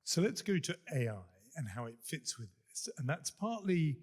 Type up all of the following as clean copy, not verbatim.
So let's go to AI and how it fits with this. And that's partly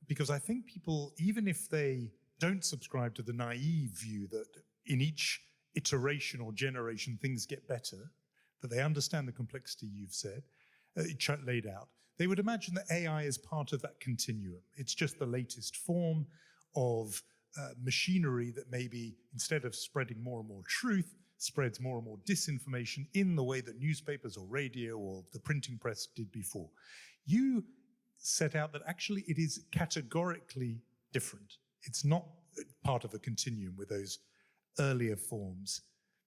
because I think people, even if they don't subscribe to the naive view that in each iteration or generation things get better, that they understand the complexity you've said, laid out, they would imagine that AI is part of that continuum. It's just the latest form of machinery that maybe, instead of spreading more and more truth, spreads more and more disinformation in the way that newspapers or radio or the printing press did before. You set out that actually it is categorically different. It's not part of a continuum with those earlier forms.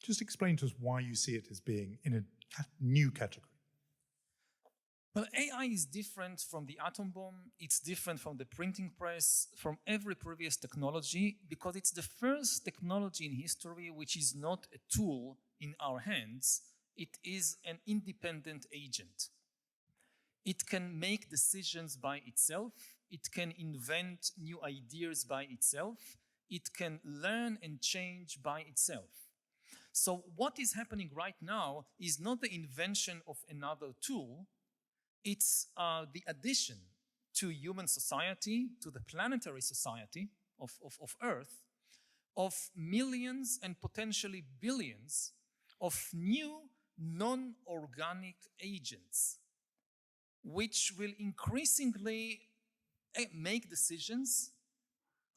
Just explain to us why you see it as being in a new category. Well, AI is different from the atom bomb, it's different from the printing press, from every previous technology, because it's the first technology in history which is not a tool in our hands, it is an independent agent. It can make decisions by itself, it can invent new ideas by itself, it can learn and change by itself. So what is happening right now is not the invention of another tool, it's the addition to human society, to the planetary society of Earth, of millions and potentially billions of new non-organic agents, which will increasingly make decisions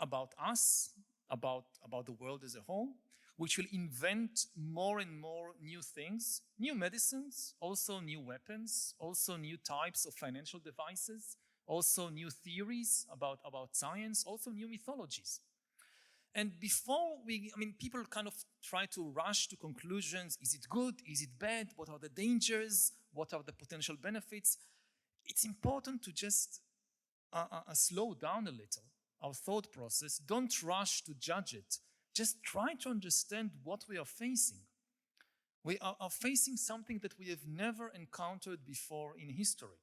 about us, about the world as a whole, which will invent more and more new things, new medicines, also new weapons, also new types of financial devices, also new theories about science, also new mythologies. And before people kind of try to rush to conclusions. Is it good? Is it bad? What are the dangers? What are the potential benefits? It's important to just slow down a little our thought process. Don't rush to judge it. Just try to understand what we are facing. We are facing something that we have never encountered before in history.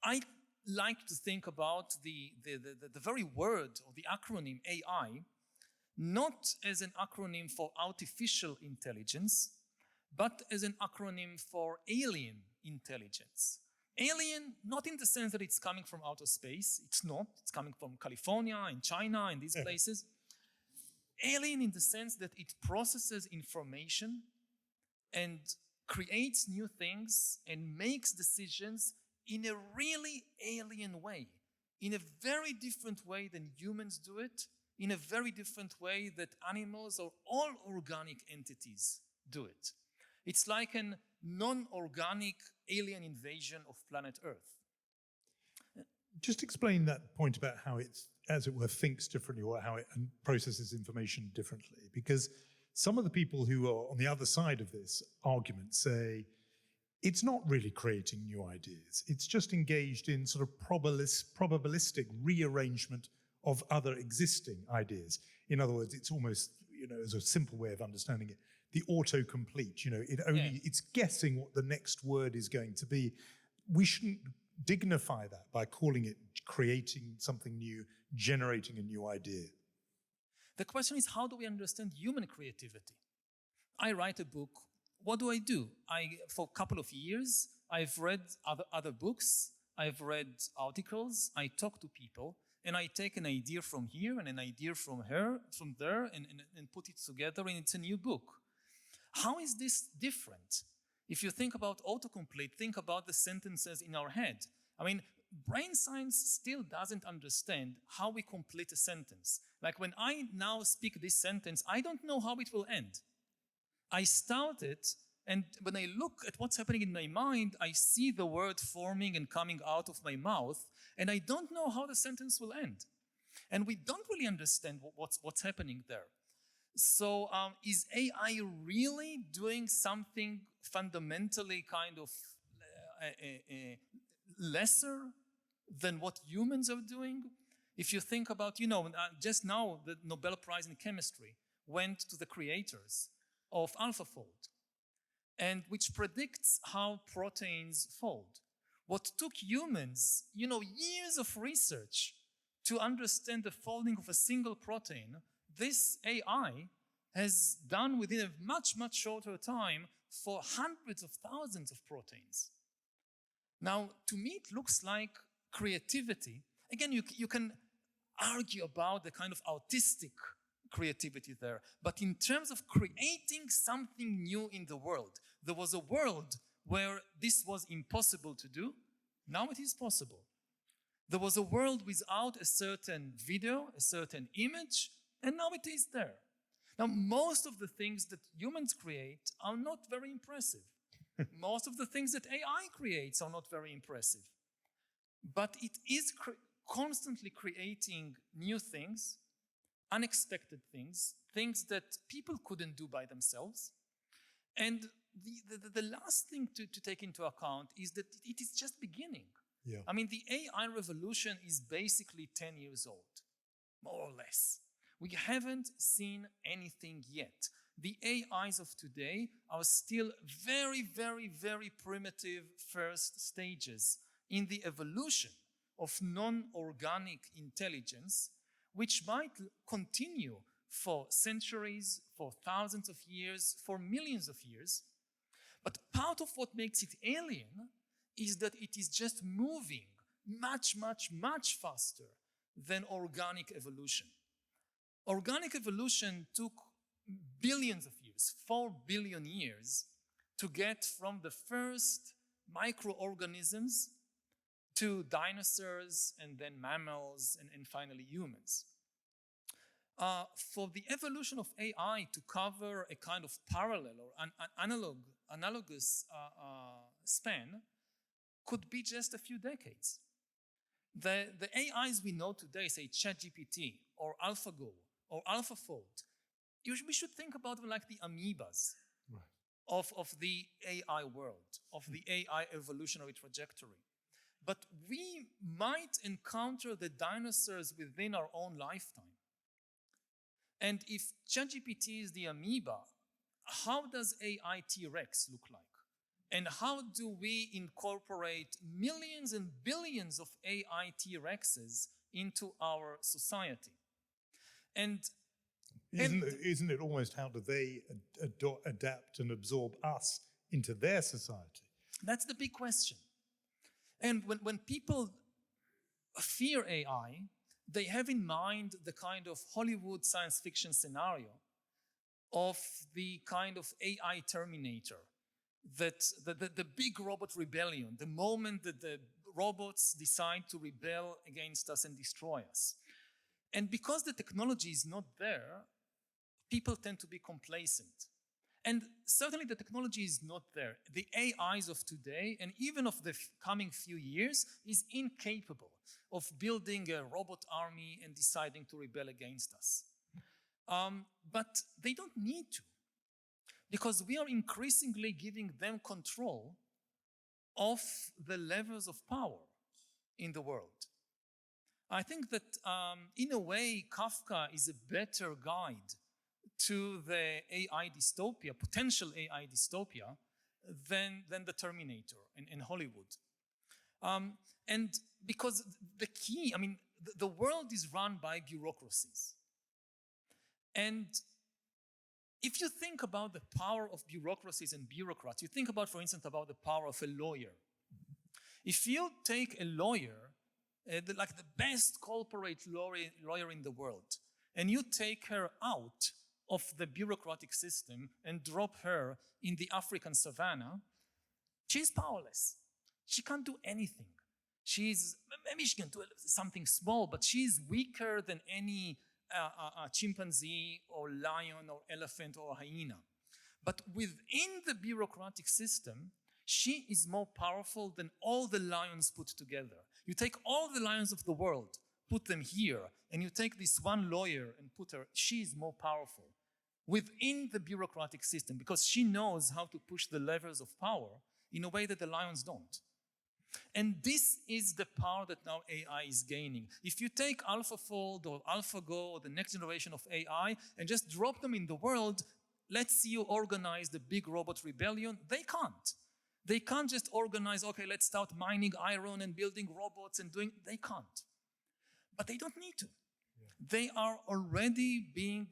I like to think about the very word or the acronym AI not as an acronym for artificial intelligence, but as an acronym for alien intelligence. Alien, not in the sense that it's coming from outer space. It's not. It's coming from California and China and these places. Alien in the sense that it processes information and creates new things and makes decisions in a really alien way, in a very different way than humans do it, in a very different way that animals or all organic entities do it. It's like a non-organic alien invasion of planet Earth. Just explain that point about how it, as it were, thinks differently, or how it processes information differently. Because some of the people who are on the other side of this argument say it's not really creating new ideas. It's just engaged in sort of probabilistic rearrangement of other existing ideas. In other words, it's almost, as a simple way of understanding it, the autocomplete. It's guessing what the next word is going to be. We shouldn't dignify that by calling it creating something new, generating a new idea. The question is, how do we understand human creativity? I write a book. What do? For a couple of years, I've read other books, I've read articles, I talk to people, and I take an idea from here and an idea from there, and put it together, and it's a new book. How is this different? If you think about autocomplete, think about the sentences in our head. Brain science still doesn't understand how we complete a sentence. Like when I now speak this sentence, I don't know how it will end. I start it, and when I look at what's happening in my mind, I see the word forming and coming out of my mouth, and I don't know how the sentence will end. And we don't really understand what's happening there. So is AI really doing something fundamentally kind of lesser than what humans are doing? If you think about, just now the Nobel Prize in Chemistry went to the creators of AlphaFold, and which predicts how proteins fold. What took humans, years of research to understand the folding of a single protein, this AI has done within a much, much shorter time for hundreds of thousands of proteins. Now, to me, it looks like creativity. Again, you can argue about the kind of autistic creativity there, but in terms of creating something new in the world, there was a world where this was impossible to do. Now it is possible. There was a world without a certain video, a certain image, and now it is there. Now, most of the things that humans create are not very impressive. Most of the things that AI creates are not very impressive. But it is constantly creating new things, unexpected things, things that people couldn't do by themselves. And the last thing to take into account is that it is just beginning. Yeah. I mean, the AI revolution is basically 10 years old, more or less. We haven't seen anything yet. The AIs of today are still very, very, very primitive first stages in the evolution of non-organic intelligence, which might continue for centuries, for thousands of years, for millions of years. But part of what makes it alien is that it is just moving much, much, much faster than organic evolution. Organic evolution took billions of years, 4 billion years, to get from the first microorganisms to dinosaurs and then mammals and finally humans. For the evolution of AI to cover a kind of parallel or an analogous span could be just a few decades. The AIs we know today, say ChatGPT or AlphaGo or AlphaFold, we should think about them like the amoebas of the AI world, of the AI evolutionary trajectory. But we might encounter the dinosaurs within our own lifetime. And if ChatGPT is the amoeba, how does AI T-Rex look like? And how do we incorporate millions and billions of AI T-Rexes into our society? And isn't it almost how do they adapt and absorb us into their society? That's the big question. And when people fear AI, they have in mind the kind of Hollywood science fiction scenario of the kind of AI Terminator, that the big robot rebellion, the moment that the robots decide to rebel against us and destroy us. And because the technology is not there, people tend to be complacent. And certainly the technology is not there. The AIs of today, and even of the coming few years, is incapable of building a robot army and deciding to rebel against us. But they don't need to, because we are increasingly giving them control of the levels of power in the world. I think that in a way, Kafka is a better guide to the AI dystopia, potential AI dystopia, than the Terminator in Hollywood. And because the key, I mean, the world is run by bureaucracies. And if you think about the power of bureaucracies and bureaucrats, you think about, for instance, about the power of a lawyer. If you take a lawyer, like the best corporate lawyer in the world, and you take her out of the bureaucratic system and drop her in the African savannah, she's powerless. She can't do anything. Maybe she can do something small, but she's weaker than any chimpanzee or lion or elephant or hyena. But within the bureaucratic system, she is more powerful than all the lions put together. You take all the lions of the world, put them here, and you take this one lawyer and put her, she is more powerful within the bureaucratic system because she knows how to push the levers of power in a way that the lions don't. And this is the power that now AI is gaining. If you take AlphaFold or AlphaGo or the next generation of AI and just drop them in the world, let's see you organize the big robot rebellion, they can't. They can't just organize, okay, let's start mining iron and building robots and doing, they can't. But they don't need to. Yeah. They are already being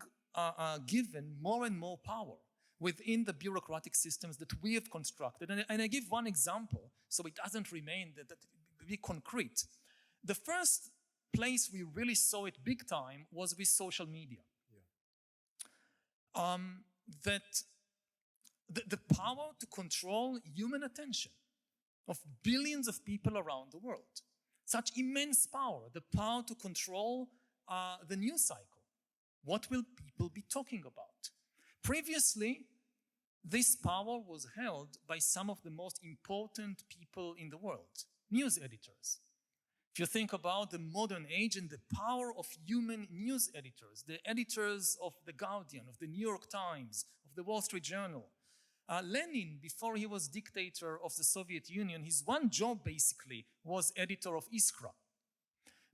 given more and more power. within the bureaucratic systems that we have constructed. And I give one example, so it doesn't remain that be concrete. The first place we really saw it big time was with social media. Yeah. That the power to control human attention of billions of people around the world. Such immense power, the power to control the news cycle. What will people be talking about? Previously, this power was held by some of the most important people in the world, news editors. If you think about the modern age and the power of human news editors, the editors of The Guardian, of the New York Times, of the Wall Street Journal, Lenin, before he was dictator of the Soviet Union, his one job basically was editor of Iskra.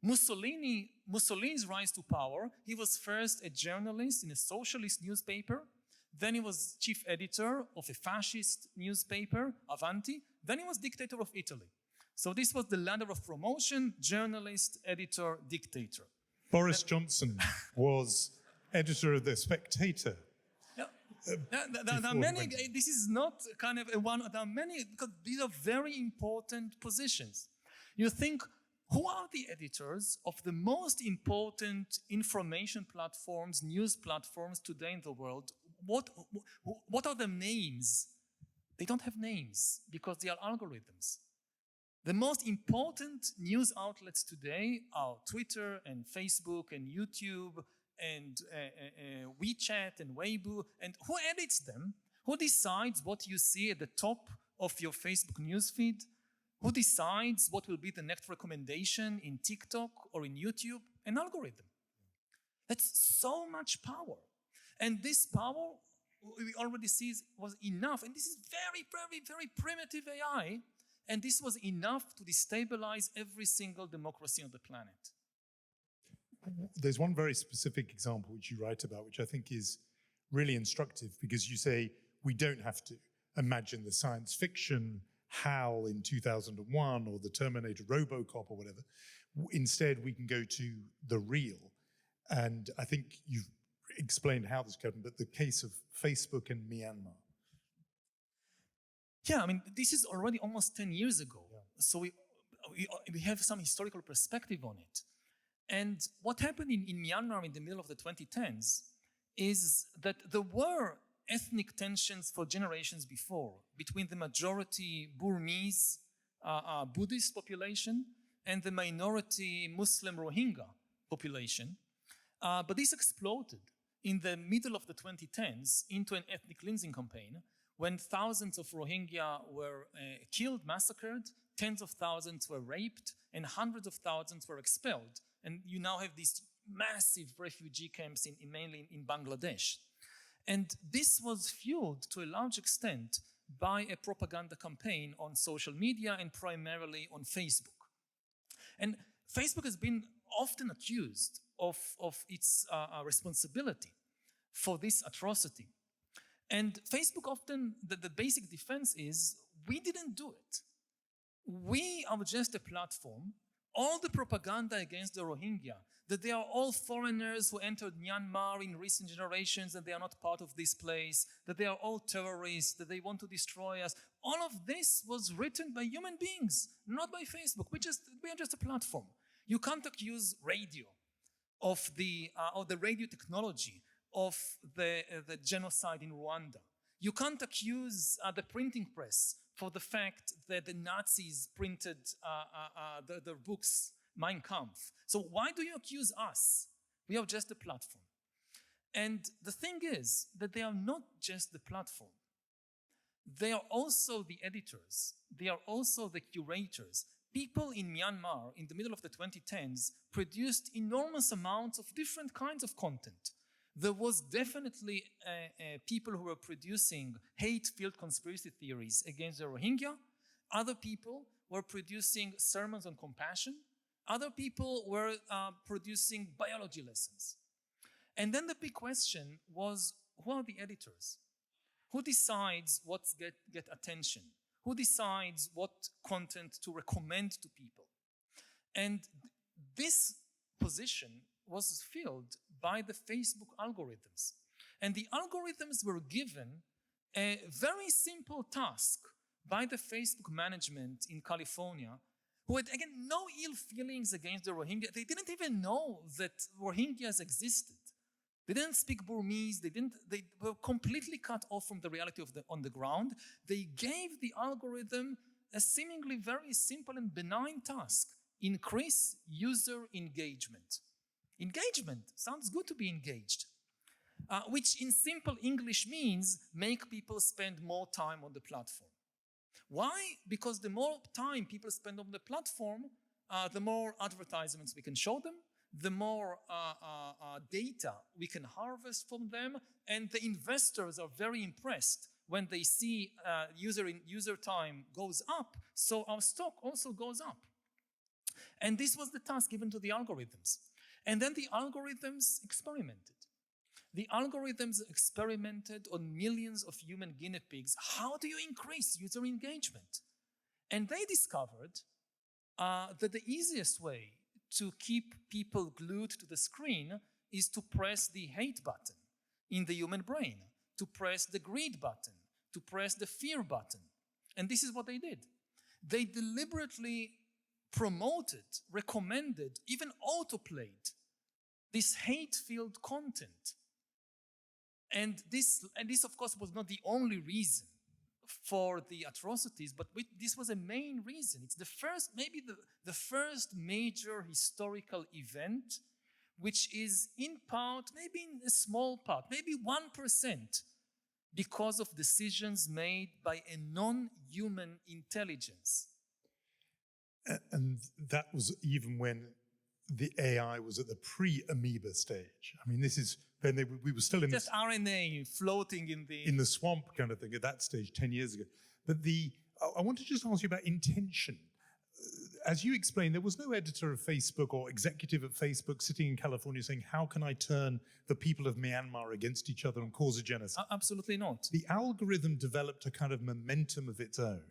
Mussolini's rise to power, he was first a journalist in a socialist newspaper, then he was chief editor of a fascist newspaper, Avanti, then he was dictator of Italy. So this was the ladder of promotion: journalist, editor, dictator. Boris Johnson was editor of The Spectator. There are many, this is not kind of a one, there are many, because these are very important positions. You think, who are the editors of the most important information platforms, news platforms today in the world? What are their names? They don't have names because they are algorithms. The most important news outlets today are Twitter and Facebook and YouTube and WeChat and Weibo. And who edits them? Who decides what you see at the top of your Facebook newsfeed? Who decides what will be the next recommendation in TikTok or in YouTube? An algorithm. That's so much power. And this power, we already see, was enough. And this is very, very, very primitive AI. And this was enough to destabilize every single democracy on the planet. There's one very specific example which you write about, which I think is really instructive, because you say we don't have to imagine the science fiction HAL in 2001 or the Terminator Robocop or whatever. Instead, we can go to the real. And I think you've explained how this happened, but the case of Facebook and Myanmar. Yeah, I mean, this is already almost 10 years ago. Yeah. So we have some historical perspective on it. And what happened in Myanmar in the middle of the 2010s is that there were ethnic tensions for generations before between the majority Burmese Buddhist population and the minority Muslim Rohingya population. But this exploded in the middle of the 2010s into an ethnic cleansing campaign when thousands of Rohingya were killed, massacred, tens of thousands were raped, and hundreds of thousands were expelled. And you now have these massive refugee camps mainly in Bangladesh. And this was fueled to a large extent by a propaganda campaign on social media and primarily on Facebook. And Facebook has been often accused of its responsibility for this atrocity. And Facebook often, the basic defense is, we didn't do it. We are just a platform. All the propaganda against the Rohingya, that they are all foreigners who entered Myanmar in recent generations, that they are not part of this place, that they are all terrorists, that they want to destroy us. All of this was written by human beings, not by Facebook. We are just a platform. You can't accuse radio of the radio technology of the genocide in Rwanda. You can't accuse the printing press for the fact that the Nazis printed their books, Mein Kampf. So why do you accuse us? We are just a platform. And the thing is that they are not just the platform. They are also the editors. They are also the curators. People in Myanmar in the middle of the 2010s produced enormous amounts of different kinds of content. There was definitely people who were producing hate-filled conspiracy theories against the Rohingya. Other people were producing sermons on compassion. Other people were producing biology lessons. And then the big question was, who are the editors? Who decides what get attention? Who decides what content to recommend to people? And this position was filled by the Facebook algorithms. And the algorithms were given a very simple task by the Facebook management in California, who had, again, no ill feelings against the Rohingya. They didn't even know that Rohingyas existed. They didn't speak Burmese. They were completely cut off from the reality on the ground. They gave the algorithm a seemingly very simple and benign task: increase user engagement. Engagement sounds good to be engaged, which in simple English means make people spend more time on the platform. Why? Because the more time people spend on the platform, the more advertisements we can show them, the more data we can harvest from them, and the investors are very impressed when they see user time goes up, so our stock also goes up. And this was the task given to the algorithms. And then the algorithms experimented. The algorithms experimented on millions of human guinea pigs. How do you increase user engagement? And they discovered that the easiest way to keep people glued to the screen is to press the hate button in the human brain, to press the greed button, to press the fear button. And this is what they did. They deliberately promoted, recommended, even autoplayed this hate-filled content. And this, of course, was not the only reason for the atrocities, but this was a main reason. It's the first, maybe the first major historical event, which is in part, maybe in a small part, maybe 1%, because of decisions made by a non-human intelligence. And that was even when the AI was at the pre-amoeba stage. I mean, this is then we were still in just RNA floating in the swamp kind of thing at that stage 10 years ago. But I want to just ask you about intention. As you explained, there was no editor of Facebook or executive at Facebook sitting in California saying, how can I turn the people of Myanmar against each other and cause a genocide? Absolutely not. The algorithm developed a kind of momentum of its own.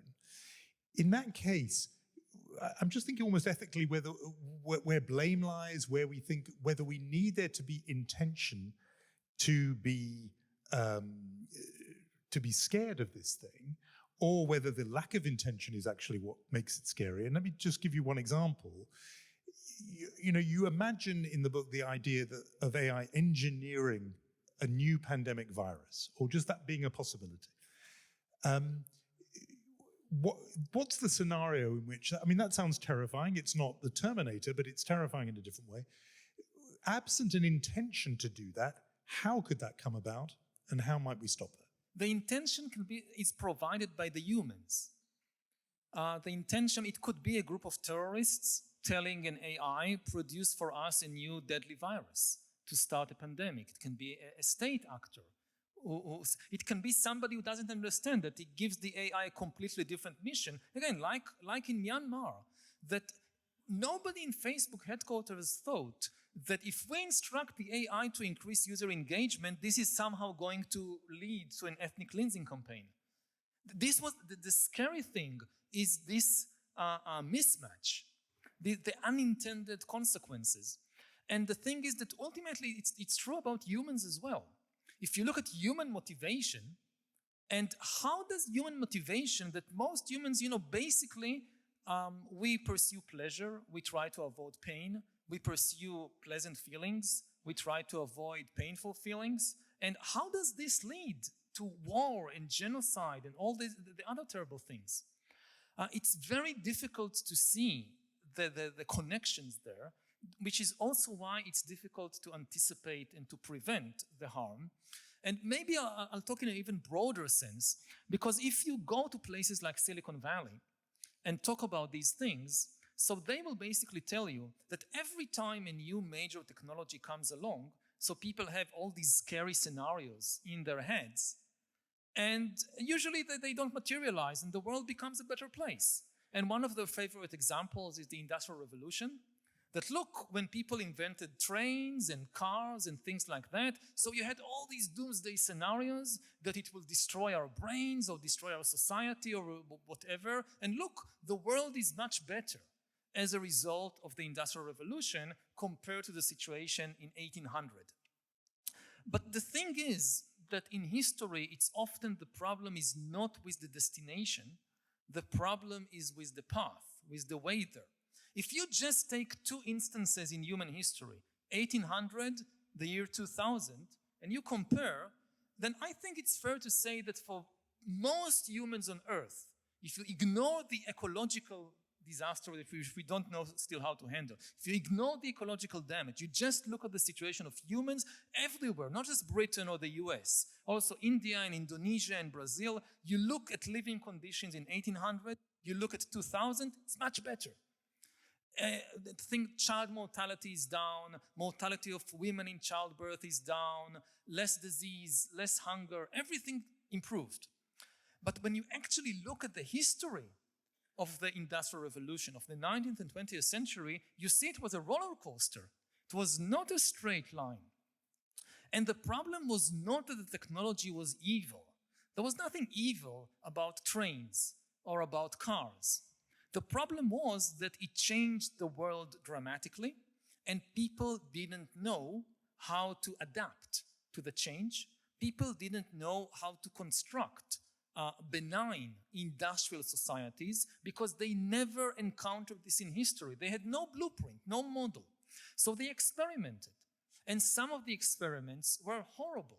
In that case, I'm just thinking almost ethically where blame lies, where we think whether we need there to be intention to be scared of this thing, or whether the lack of intention is actually what makes it scary. And let me just give you one example. You imagine in the book the idea of AI engineering a new pandemic virus, or just that being a possibility. What's the scenario in which, I mean, that sounds terrifying. It's not the Terminator, but it's terrifying in a different way. Absent an intention to do that, how could that come about, and how might we stop that? The intention is provided by the humans. The intention, it could be a group of terrorists telling an AI, produce for us a new deadly virus to start a pandemic. It can be a state actor. It can be somebody who doesn't understand that it gives the AI a completely different mission. Again, like in Myanmar, that nobody in Facebook headquarters thought that if we instruct the AI to increase user engagement, this is somehow going to lead to an ethnic cleansing campaign. This was the scary thing, is this mismatch, the unintended consequences. And the thing is that ultimately it's true about humans as well. If you look at human motivation, and how does human motivation, that most humans, basically, we pursue pleasure, we try to avoid pain, we pursue pleasant feelings, we try to avoid painful feelings. And how does this lead to war and genocide and all the other terrible things? It's very difficult to see the connections there, which is also why it's difficult to anticipate and to prevent the harm. And maybe I'll talk in an even broader sense, because if you go to places like Silicon Valley and talk about these things, so they will basically tell you that every time a new major technology comes along, so people have all these scary scenarios in their heads, and usually they don't materialize and the world becomes a better place. And one of their favorite examples is the Industrial Revolution. That look, when people invented trains and cars and things like that, so you had all these doomsday scenarios that it will destroy our brains or destroy our society or whatever. And look, the world is much better as a result of the Industrial Revolution compared to the situation in 1800. But the thing is, that in history, it's often the problem is not with the destination, the problem is with the path, with the way there. If you just take two instances in human history, 1800, the year 2000, and you compare, then I think it's fair to say that for most humans on Earth, if you ignore the ecological disaster which we don't know still how to handle, if you ignore the ecological damage, you just look at the situation of humans everywhere, not just Britain or the US, also India and Indonesia and Brazil. You look at living conditions in 1800, you look at 2000, it's much better. I think child mortality is down, mortality of women in childbirth is down, less disease, less hunger, everything improved. But when you actually look at the history of the Industrial Revolution of the 19th and 20th century, you see it was a roller coaster. It was not a straight line. And the problem was not that the technology was evil. There was nothing evil about trains or about cars. The problem was that it changed the world dramatically, and people didn't know how to adapt to the change. People didn't know how to construct benign industrial societies because they never encountered this in history. They had no blueprint, no model. So they experimented. And some of the experiments were horrible.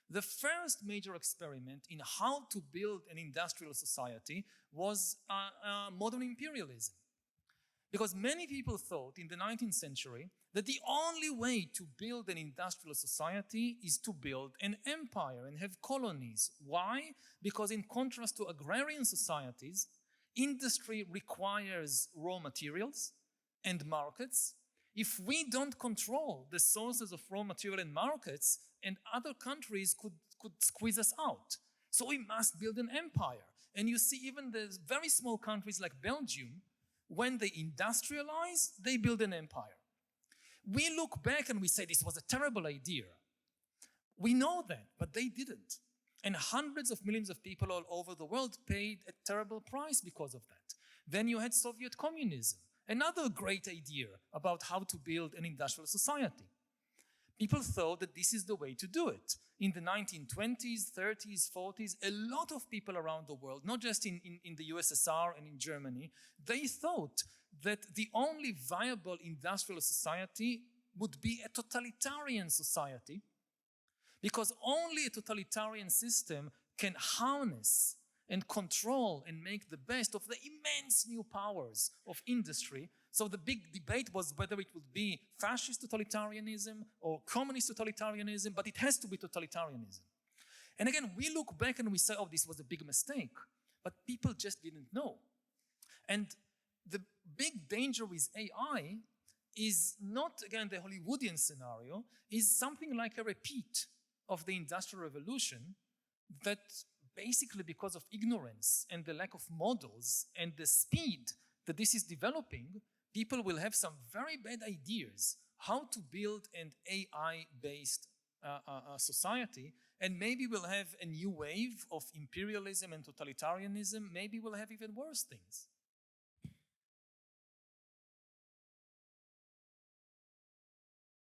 The first major experiment in how to build an industrial society was modern imperialism. Because many people thought in the 19th century that the only way to build an industrial society is to build an empire and have colonies. Why? Because in contrast to agrarian societies, industry requires raw materials and markets. If we don't control the sources of raw material and markets, and other countries could squeeze us out. So we must build an empire. And you see even the very small countries like Belgium, when they industrialize, they build an empire. We look back and we say this was a terrible idea. We know that, but they didn't. And hundreds of millions of people all over the world paid a terrible price because of that. Then you had Soviet communism, another great idea about how to build an industrial society. People thought that this is the way to do it. In the 1920s, 30s, 40s, a lot of people around the world, not just in the USSR and in Germany, they thought that the only viable industrial society would be a totalitarian society, because only a totalitarian system can harness and control and make the best of the immense new powers of industry. So the big debate was whether it would be fascist totalitarianism or communist totalitarianism, but it has to be totalitarianism. And again, we look back and we say, oh, this was a big mistake, but people just didn't know. And the big danger with AI is not, again, the Hollywoodian scenario, is something like a repeat of the Industrial Revolution that basically because of ignorance and the lack of models and the speed that this is developing, people will have some very bad ideas how to build an AI-based society, and maybe we'll have a new wave of imperialism and totalitarianism. Maybe we'll have even worse things.